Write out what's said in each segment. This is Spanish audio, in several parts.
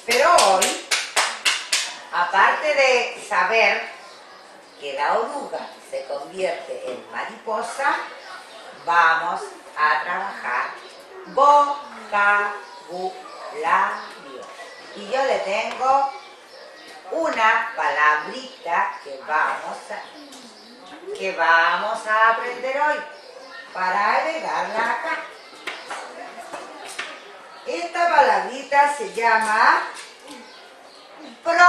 Pero hoy, aparte de saber que la oruga se convierte en mariposa, vamos a trabajar vocabulario. Y yo le tengo una palabrita que vamos a aprender hoy para agregarla acá. Esta palabrita se llama proteger.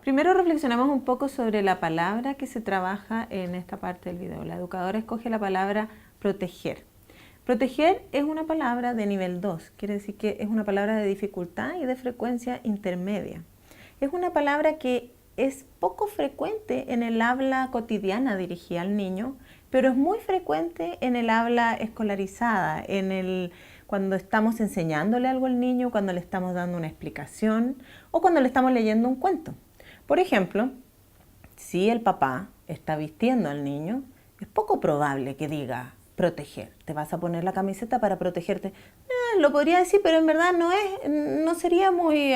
Primero reflexionamos un poco sobre la palabra que se trabaja en esta parte del video. La educadora escoge la palabra proteger. Proteger es una palabra de nivel 2, quiere decir que es una palabra de dificultad y de frecuencia intermedia. Es una palabra que es poco frecuente en el habla cotidiana dirigida al niño, pero es muy frecuente en el habla escolarizada, cuando estamos enseñándole algo al niño, cuando le estamos dando una explicación o cuando le estamos leyendo un cuento. Por ejemplo, si el papá está vistiendo al niño, es poco probable que diga proteger. Te vas a poner la camiseta para protegerte. Lo podría decir, pero en verdad no sería muy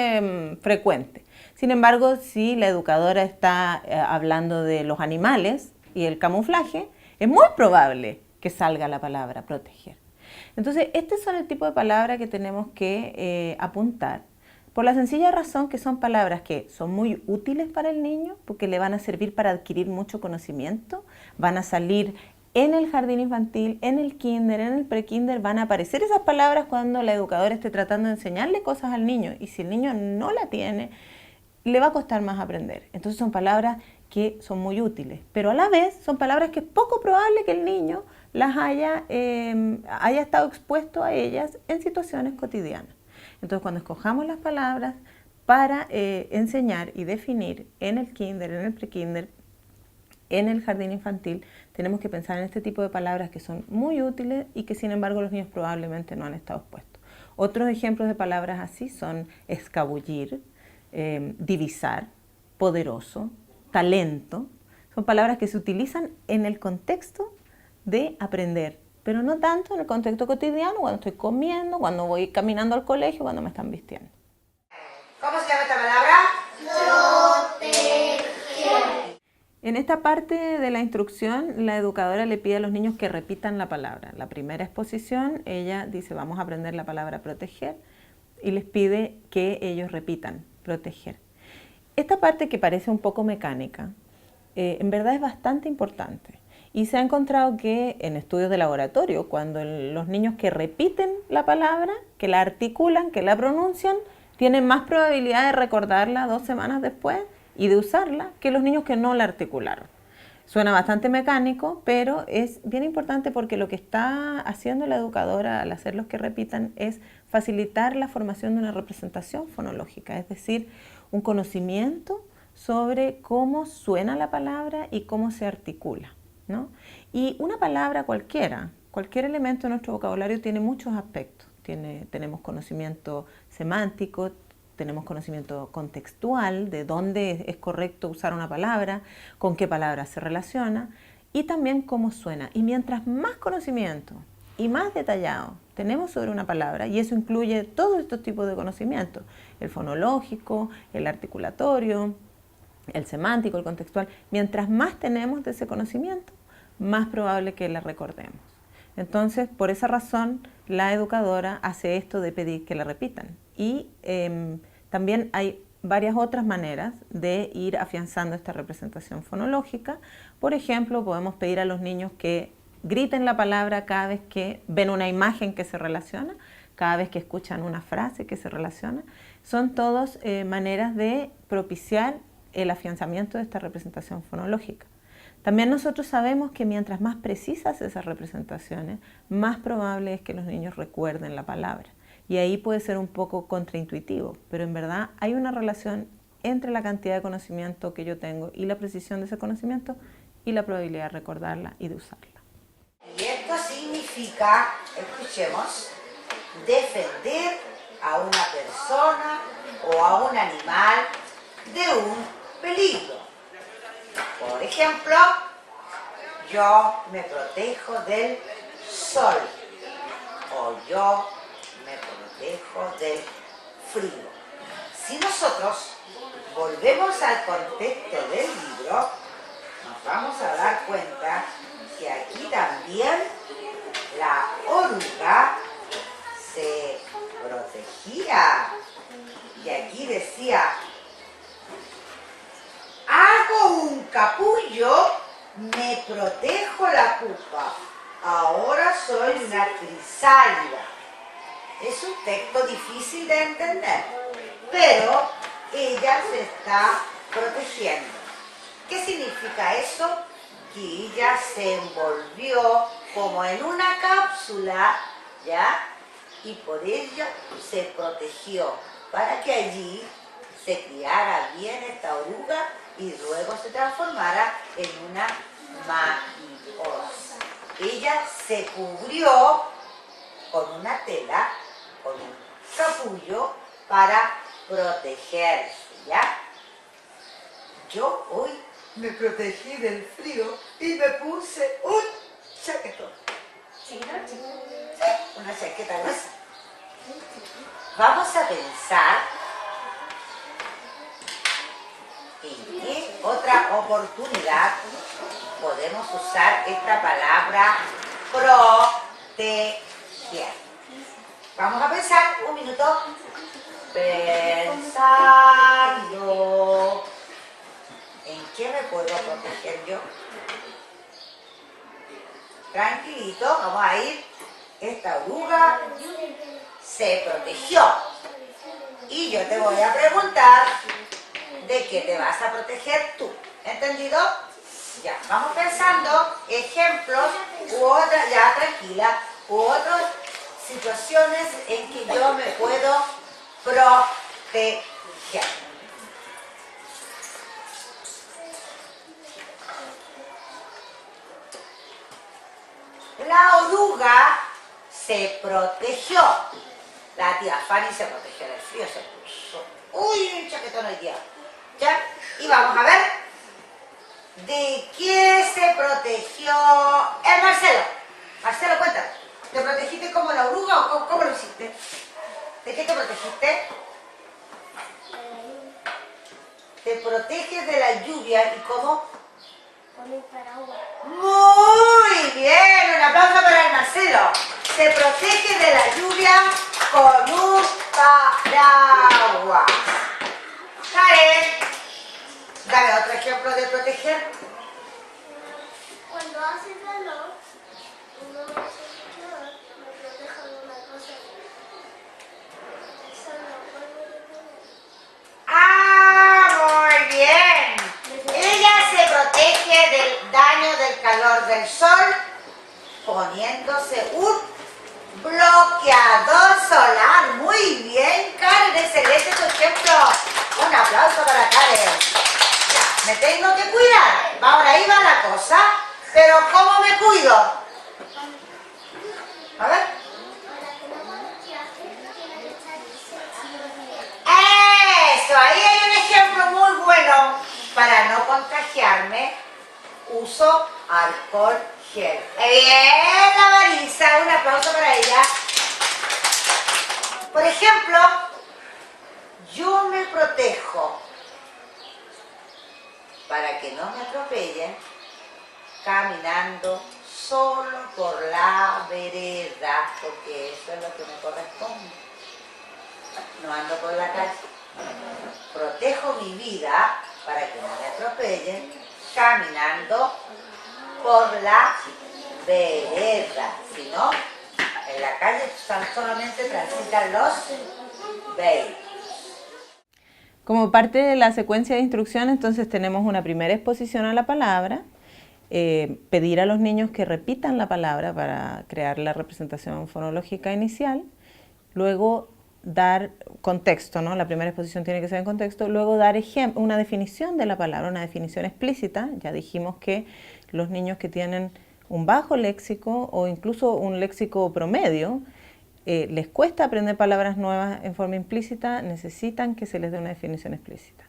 frecuente. Sin embargo, si la educadora está hablando de los animales y el camuflaje, es muy probable que salga la palabra proteger. Entonces, estos son el tipo de palabras que tenemos que apuntar, por la sencilla razón que son palabras que son muy útiles para el niño, porque le van a servir para adquirir mucho conocimiento, van a salir en el jardín infantil, en el kinder, en el pre-kinder, van a aparecer esas palabras cuando la educadora esté tratando de enseñarle cosas al niño, y si el niño no la tiene, le va a costar más aprender. Entonces son palabras que son muy útiles, pero a la vez son palabras que es poco probable que el niño las haya estado expuesto a ellas en situaciones cotidianas. Entonces, cuando escojamos las palabras para enseñar y definir en el kinder, en el pre-kinder, en el jardín infantil, tenemos que pensar en este tipo de palabras que son muy útiles y que sin embargo los niños probablemente no han estado expuestos. Otros ejemplos de palabras así son escabullir, divisar, poderoso, talento. Son palabras que se utilizan en el contexto de aprender, pero no tanto en el contexto cotidiano, cuando estoy comiendo, cuando voy caminando al colegio, cuando me están vistiendo. ¿Cómo se llama esta palabra? Proteger. En esta parte de la instrucción, la educadora le pide a los niños que repitan la palabra. La primera exposición, ella dice, vamos a aprender la palabra proteger, y les pide que ellos repitan, proteger. Esta parte que parece un poco mecánica, en verdad es bastante importante. Y se ha encontrado que en estudios de laboratorio, cuando los niños que repiten la palabra, que la articulan, que la pronuncian, tienen más probabilidad de recordarla 2 semanas después y de usarla que los niños que no la articularon. Suena bastante mecánico, pero es bien importante porque lo que está haciendo la educadora al hacer los que repitan es facilitar la formación de una representación fonológica, es decir, un conocimiento sobre cómo suena la palabra y cómo se articula, ¿no? Y una palabra cualquier elemento de nuestro vocabulario tiene muchos aspectos. Tenemos conocimiento semántico, tenemos conocimiento contextual de dónde es correcto usar una palabra, con qué palabra se relaciona y también cómo suena. Y mientras más conocimiento y más detallado tenemos sobre una palabra, y eso incluye todos estos tipos de conocimientos, el fonológico, el articulatorio, el semántico, el contextual, mientras más tenemos de ese conocimiento, más probable que la recordemos. Entonces, por esa razón, la educadora hace esto de pedir que la repitan. Y también hay varias otras maneras de ir afianzando esta representación fonológica. Por ejemplo, podemos pedir a los niños que griten la palabra cada vez que ven una imagen que se relaciona, cada vez que escuchan una frase que se relaciona. Son todas maneras de propiciar el afianzamiento de esta representación fonológica. También nosotros sabemos que mientras más precisas esas representaciones, más probable es que los niños recuerden la palabra. Y ahí puede ser un poco contraintuitivo, pero en verdad hay una relación entre la cantidad de conocimiento que yo tengo y la precisión de ese conocimiento y la probabilidad de recordarla y de usarla. Y esto significa, escuchemos, defender a una persona o a un animal de un peligro. Por ejemplo, yo me protejo del sol o yo me protejo protejo del frío. Si nosotros volvemos al contexto del libro, nos vamos a dar cuenta que aquí también la oruga se protegía. Y aquí decía, hago un capullo, me protejo la pupa. Ahora soy una crisálida. Es un texto difícil de entender, pero ella se está protegiendo. ¿Qué significa eso? Que ella se envolvió como en una cápsula, ¿ya? Y por ello se protegió, para que allí se criara bien esta oruga y luego se transformara en una mariposa. Ella se cubrió con una tela, con un capullo, para protegerse, ¿ya? Yo hoy me protegí del frío y me puse un chaquetón. Sí, una chaqueta gruesa. Vamos a pensar en qué otra oportunidad podemos usar esta palabra proteger. Vamos a pensar un minuto. Pensando. ¿En qué me puedo proteger yo? Tranquilito, vamos a ir. Esta oruga se protegió. Y yo te voy a preguntar de qué te vas a proteger tú. ¿Entendido? Ya, vamos pensando ejemplos u otras, ya tranquila, u otras situaciones en que yo me puedo proteger. La oruga se protegió. La tía Fanny se protegió del frío, se puso. Uy, un chaquetón hoy día. ¿Ya? Y vamos a ver. ¿De qué se protegió el Marcelo? Marcelo, cuéntame. ¿Te protegiste como la oruga o cómo lo hiciste? ¿De qué te protegiste? Te proteges de la lluvia y ¿cómo? Con un paraguas. Muy bien, un aplauso para el Marcelo. Se protege de la lluvia con un paraguas. Karen, dame otro ejemplo de proteger. Cuando hace calor, uno me protejo de una cosa. Eso no puedo poner. ¡Ah, muy bien! Ella se protege del daño del calor del sol poniéndose un bloqueador solar. Muy bien, Karen, excelente tu ejemplo. Un aplauso para Karen. Ya, me tengo que cuidar. Ahora ahí va la cosa. Pero ¿cómo me cuido? A ver. Para que no contagiase, tiene que estar Eso, ahí hay un ejemplo muy bueno. Para no contagiarme, uso alcohol gel. Bien, la Marisa, un aplauso para ella. Por ejemplo, yo me protejo para que no me atropellen caminando solo por la vereda, porque eso es lo que me corresponde. No ando por la calle. Protejo mi vida para que no me atropellen caminando por la vereda. Si no, en la calle solamente transitan los vehículos. Como parte de la secuencia de instrucción, entonces tenemos una primera exposición a la palabra, pedir a los niños que repitan la palabra para crear la representación fonológica inicial, luego dar contexto, ¿no? La primera exposición tiene que ser en contexto, luego dar una definición de la palabra, una definición explícita. Ya dijimos que los niños que tienen un bajo léxico o incluso un léxico promedio, les cuesta aprender palabras nuevas en forma implícita, necesitan que se les dé una definición explícita.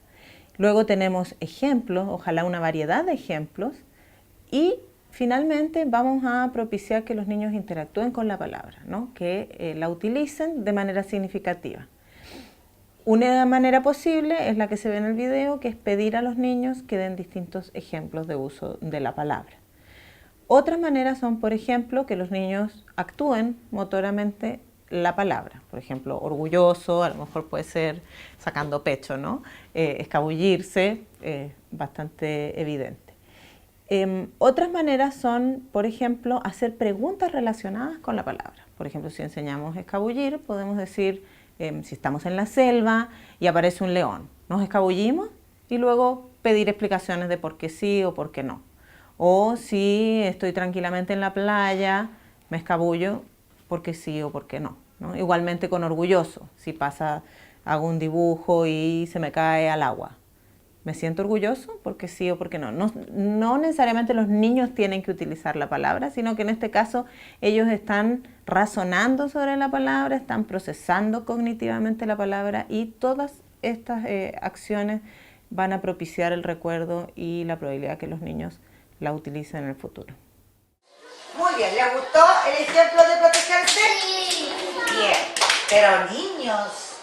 Luego tenemos ejemplos, ojalá una variedad de ejemplos, y Finalmente, vamos a propiciar que los niños interactúen con la palabra, ¿no? Que la utilicen de manera significativa. Una manera posible es la que se ve en el video, que es pedir a los niños que den distintos ejemplos de uso de la palabra. Otras maneras son, por ejemplo, que los niños actúen motoramente la palabra. Por ejemplo, orgulloso, a lo mejor puede ser sacando pecho, ¿no? Escabullirse, bastante evidente. Otras maneras son, por ejemplo, hacer preguntas relacionadas con la palabra. Por ejemplo, si enseñamos escabullir, podemos decir, si estamos en la selva y aparece un león, nos escabullimos y luego pedir explicaciones de por qué sí o por qué no. O si estoy tranquilamente en la playa, me escabullo porque sí o porque no, ¿no? Igualmente con orgulloso, si hago un dibujo y se me cae al agua. ¿Me siento orgulloso? Porque sí o porque no. No necesariamente los niños tienen que utilizar la palabra, sino que en este caso ellos están razonando sobre la palabra, están procesando cognitivamente la palabra y todas estas acciones van a propiciar el recuerdo y la probabilidad que los niños la utilicen en el futuro. Muy bien, ¿les gustó el ejemplo de protegerse? Sí. Bien, pero niños,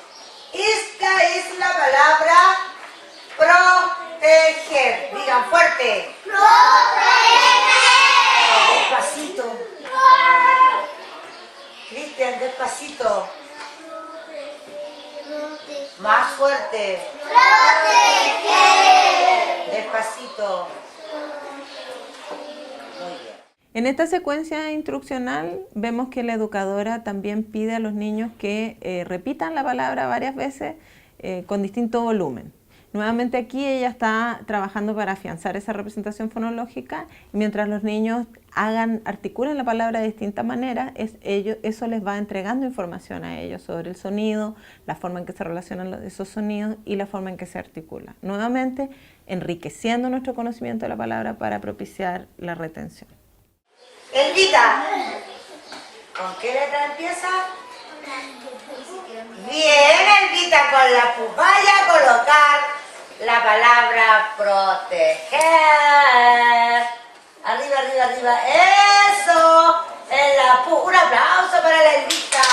esta es la palabra proteger. Digan fuerte. Despacito. Cristian, despacito. Más fuerte. Despacito. Muy bien. En esta secuencia instruccional vemos que la educadora también pide a los niños que repitan la palabra varias veces con distinto volumen. Nuevamente aquí ella está trabajando para afianzar esa representación fonológica, y mientras los niños articulen la palabra de distintas maneras, eso les va entregando información a ellos sobre el sonido, la forma en que se relacionan esos sonidos y la forma en que se articula. Nuevamente, enriqueciendo nuestro conocimiento de la palabra para propiciar la retención. Elvita, ¿con qué letra empieza? Bien, Elvita, con la Q. Vaya a colocar la palabra proteger. Arriba, arriba, arriba. ¡Eso! En la Q. Un aplauso para la Elvita.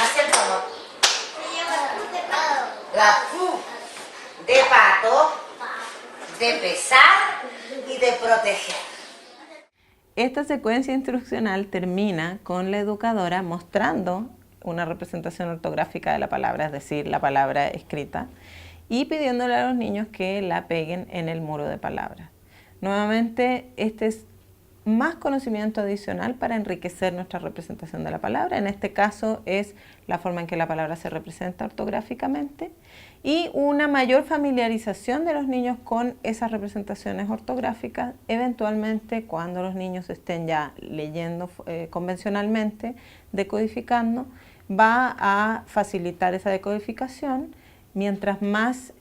Así el favor. La Q de pato, de pesar y de proteger. Esta secuencia instruccional termina con la educadora mostrando una representación ortográfica de la palabra, es decir, la palabra escrita, y pidiéndole a los niños que la peguen en el muro de palabras. Nuevamente, este es más conocimiento adicional para enriquecer nuestra representación de la palabra. En este caso es la forma en que la palabra se representa ortográficamente y una mayor familiarización de los niños con esas representaciones ortográficas. Eventualmente, cuando los niños estén ya leyendo convencionalmente, decodificando, va a facilitar esa decodificación. Mientras más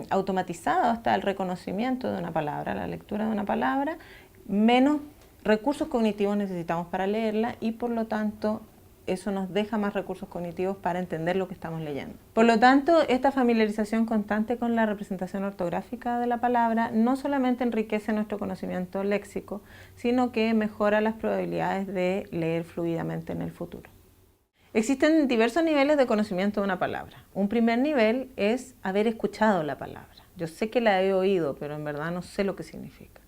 automatizado está el reconocimiento de una palabra, la lectura de una palabra, menos recursos cognitivos necesitamos para leerla y por lo tanto eso nos deja más recursos cognitivos para entender lo que estamos leyendo. Por lo tanto, esta familiarización constante con la representación ortográfica de la palabra no solamente enriquece nuestro conocimiento léxico, sino que mejora las probabilidades de leer fluidamente en el futuro. Existen diversos niveles de conocimiento de una palabra. Un primer nivel es haber escuchado la palabra. Yo sé que la he oído, pero en verdad no sé lo que significa.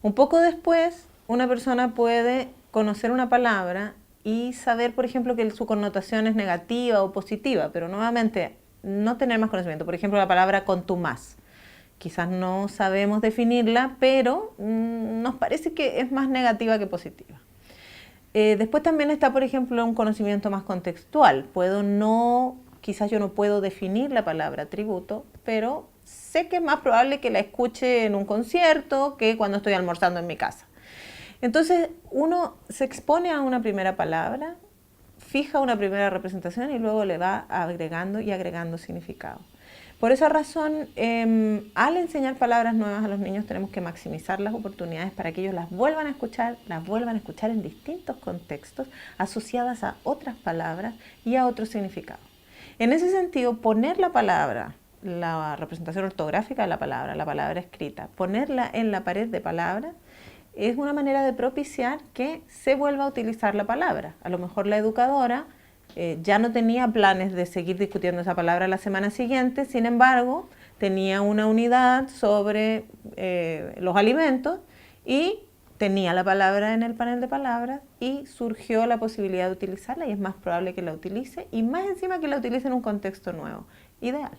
Un poco después, una persona puede conocer una palabra y saber, por ejemplo, que su connotación es negativa o positiva, pero nuevamente no tener más conocimiento. Por ejemplo, la palabra contumaz. Quizás no sabemos definirla, pero nos parece que es más negativa que positiva. Después también está, por ejemplo, un conocimiento más contextual. Quizás yo no puedo definir la palabra tributo, pero sé que es más probable que la escuche en un concierto que cuando estoy almorzando en mi casa. Entonces uno se expone a una primera palabra, fija una primera representación y luego le va agregando y agregando significado. Por esa razón, al enseñar palabras nuevas a los niños tenemos que maximizar las oportunidades para que ellos las vuelvan a escuchar en distintos contextos, asociadas a otras palabras y a otros significados. En ese sentido, poner la palabra, la representación ortográfica de la palabra escrita. Ponerla en la pared de palabras es una manera de propiciar que se vuelva a utilizar la palabra. A lo mejor la educadora ya no tenía planes de seguir discutiendo esa palabra la semana siguiente, sin embargo, tenía una unidad sobre los alimentos y tenía la palabra en el panel de palabras y surgió la posibilidad de utilizarla y es más probable que la utilice y más encima que la utilice en un contexto nuevo. Ideal.